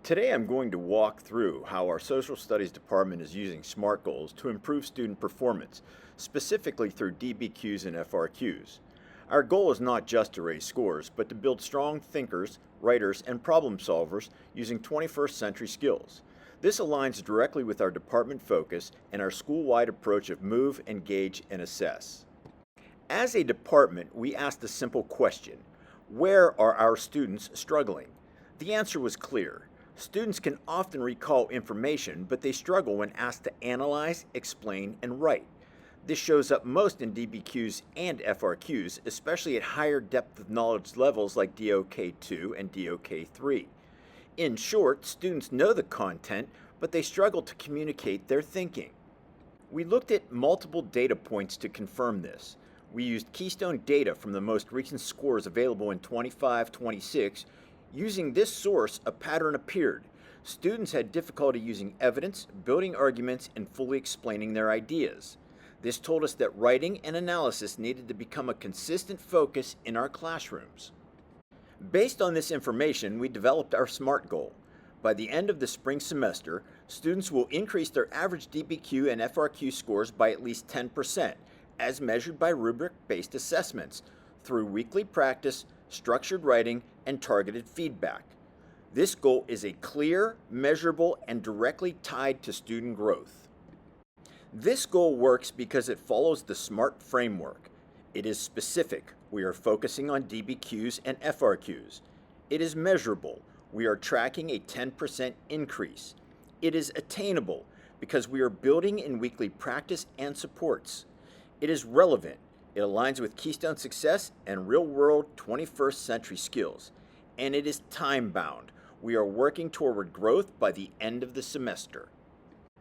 Today I'm going to walk through how our social studies department is using SMART goals to improve student performance, specifically through DBQs and FRQs. Our goal is not just to raise scores, but to build strong thinkers, writers, and problem solvers using 21st century skills. This aligns directly with our department focus and our school-wide approach of move, engage, and assess. As a department, we asked a simple question: where are our students struggling? The answer was clear. Students can often recall information, but they struggle when asked to analyze, explain, and write. This shows up most in DBQs and FRQs, especially at higher depth of knowledge levels like DOK2 and DOK3. In short, students know the content, but they struggle to communicate their thinking. We looked at multiple data points to confirm this. We used Keystone data from the most recent scores available in 25-26. Using this source, a pattern appeared. Students had difficulty using evidence, building arguments, and fully explaining their ideas. This told us that writing and analysis needed to become a consistent focus in our classrooms. Based on this information, we developed our SMART goal. By the end of the spring semester, students will increase their average DBQ and FRQ scores by at least 10%, as measured by rubric-based assessments, through weekly practice, structured writing, and targeted feedback. This goal is a clear, measurable, and directly tied to student growth. This goal works because it follows the SMART framework. It is specific. We are focusing on DBQs and FRQs. It is measurable. We are tracking a 10% increase. It is attainable because we are building in weekly practice and supports. It is relevant. It aligns with Keystone success and real-world 21st century skills. And it is time-bound. We are working toward growth by the end of the semester.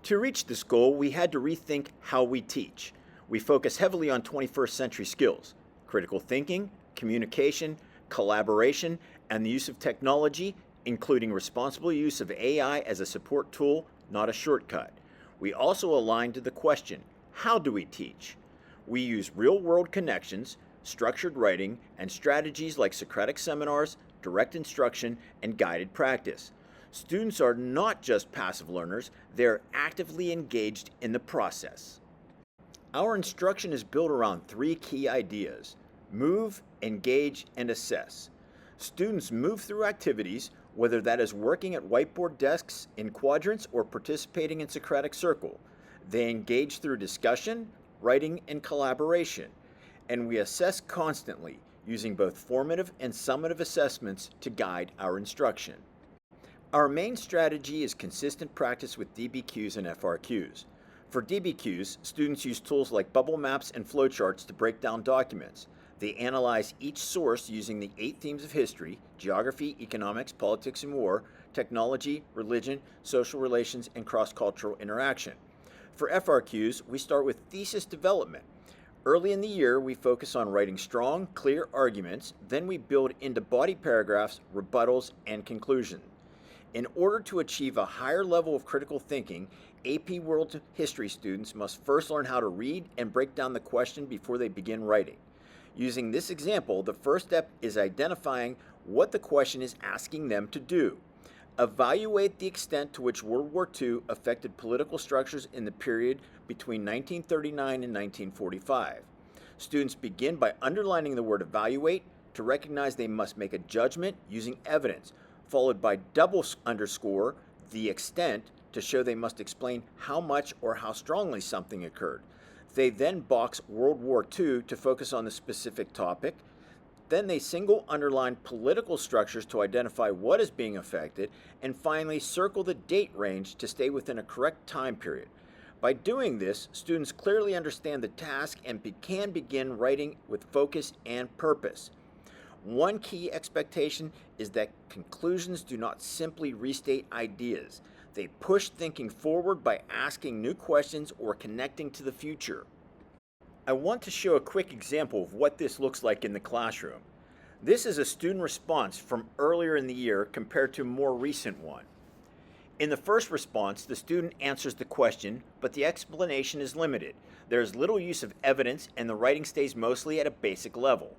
To reach this goal, we had to rethink how we teach. We focus heavily on 21st century skills: critical thinking, communication, collaboration, and the use of technology, including responsible use of AI as a support tool, not a shortcut. We also aligned to the question: how do we teach? We use real-world connections, structured writing, and strategies like Socratic seminars, direct instruction, and guided practice. Students are not just passive learners, they are actively engaged in the process. Our instruction is built around three key ideas: move, engage, and assess. Students move through activities, whether that is working at whiteboard desks in quadrants or participating in Socratic Circle. They engage through discussion, writing, and collaboration, and we assess constantly, using both formative and summative assessments to guide our instruction. Our main strategy is consistent practice with DBQs and FRQs. For DBQs, students use tools like bubble maps and flowcharts to break down documents. They analyze each source using the 8 themes of history: geography, economics, politics and war, technology, religion, social relations, and cross-cultural interaction. For FRQs, we start with thesis development. Early in the year, we focus on writing strong, clear arguments, then we build into body paragraphs, rebuttals, and conclusion. In order to achieve a higher level of critical thinking, AP World History students must first learn how to read and break down the question before they begin writing. Using this example, the first step is identifying what the question is asking them to do. Evaluate the extent to which World War II affected political structures in the period between 1939 and 1945. Students begin by underlining the word evaluate to recognize they must make a judgment using evidence, followed by double underscore the extent to show they must explain how much or how strongly something occurred. They then box World War II to focus on the specific topic. Then they single underline political structures to identify what is being affected, and finally circle the date range to stay within a correct time period. By doing this, students clearly understand the task and can begin writing with focus and purpose. One key expectation is that conclusions do not simply restate ideas. They push thinking forward by asking new questions or connecting to the future. I want to show a quick example of what this looks like in the classroom. This is a student response from earlier in the year compared to a more recent one. In the first response, the student answers the question, but the explanation is limited. There is little use of evidence and the writing stays mostly at a basic level.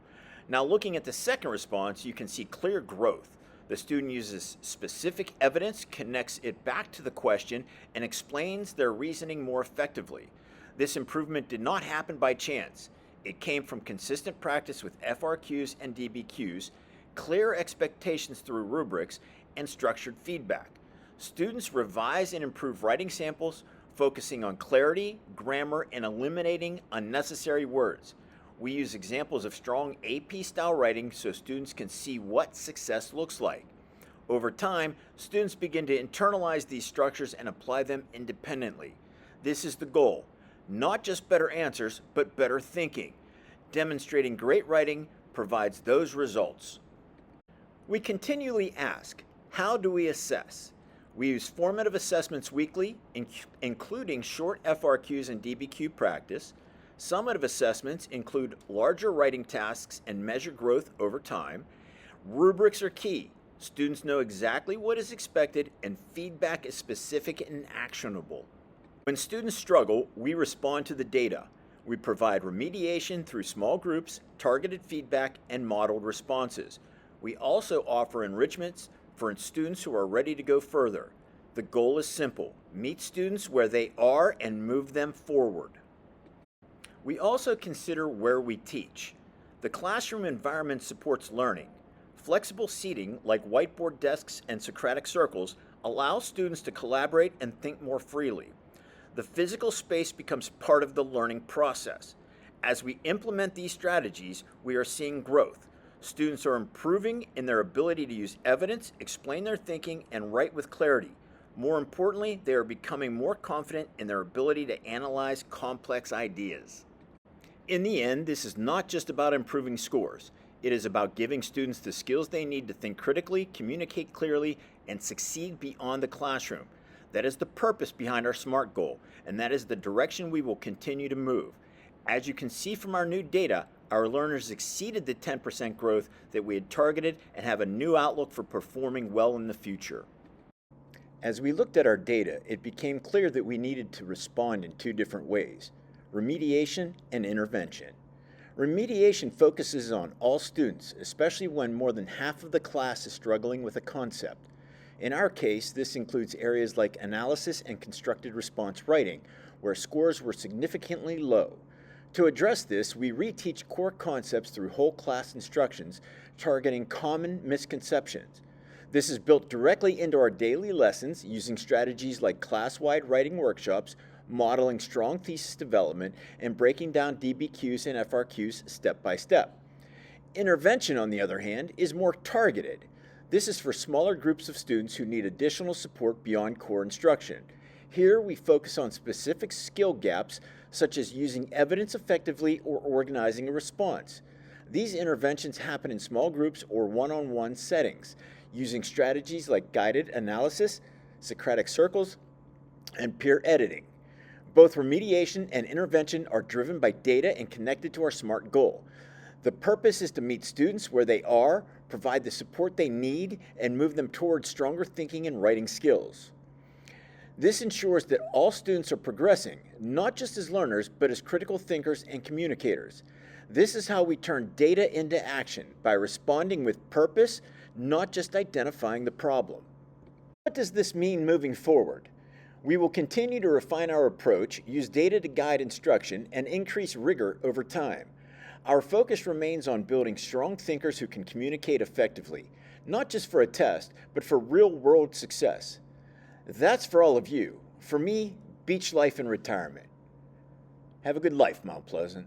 Now looking at the second response, you can see clear growth. The student uses specific evidence, connects it back to the question, and explains their reasoning more effectively. This improvement did not happen by chance. It came from consistent practice with FRQs and DBQs, clear expectations through rubrics, and structured feedback. Students revise and improve writing samples, focusing on clarity, grammar, and eliminating unnecessary words. We use examples of strong AP-style writing so students can see what success looks like. Over time, students begin to internalize these structures and apply them independently. This is the goal. Not just better answers, but better thinking. Demonstrating great writing provides those results. We continually ask, how do we assess? We use formative assessments weekly, including short FRQs and DBQ practice. Summative assessments include larger writing tasks and measure growth over time. Rubrics are key. Students know exactly what is expected, and feedback is specific and actionable. When students struggle, we respond to the data. We provide remediation through small groups, targeted feedback, and modeled responses. We also offer enrichments for students who are ready to go further. The goal is simple: meet students where they are and move them forward. We also consider where we teach. The classroom environment supports learning. Flexible seating, like whiteboard desks and Socratic circles, allows students to collaborate and think more freely. The physical space becomes part of the learning process. As we implement these strategies, we are seeing growth. Students are improving in their ability to use evidence, explain their thinking, and write with clarity. More importantly, they are becoming more confident in their ability to analyze complex ideas. In the end, this is not just about improving scores. It is about giving students the skills they need to think critically, communicate clearly, and succeed beyond the classroom. That is the purpose behind our SMART goal, and that is the direction we will continue to move. As you can see from our new data, our learners exceeded the 10% growth that we had targeted and have a new outlook for performing well in the future. As we looked at our data, it became clear that we needed to respond in two different ways: remediation and intervention. Remediation focuses on all students, especially when more than half of the class is struggling with a concept. In our case, this includes areas like analysis and constructed response writing, where scores were significantly low. To address this, we reteach core concepts through whole class instructions, targeting common misconceptions. This is built directly into our daily lessons using strategies like class-wide writing workshops, modeling strong thesis development, and breaking down DBQs and FRQs step by step. Intervention, on the other hand, is more targeted. This is for smaller groups of students who need additional support beyond core instruction. Here, we focus on specific skill gaps, such as using evidence effectively or organizing a response. These interventions happen in small groups or one-on-one settings, using strategies like guided analysis, Socratic circles, and peer editing. Both remediation and intervention are driven by data and connected to our SMART goal. The purpose is to meet students where they are, provide the support they need, and move them towards stronger thinking and writing skills. This ensures that all students are progressing, not just as learners, but as critical thinkers and communicators. This is how we turn data into action, by responding with purpose, not just identifying the problem. What does this mean moving forward? We will continue to refine our approach, use data to guide instruction, and increase rigor over time. Our focus remains on building strong thinkers who can communicate effectively, not just for a test, but for real-world success. That's for all of you. For me, beach life and retirement. Have a good life, Mount Pleasant.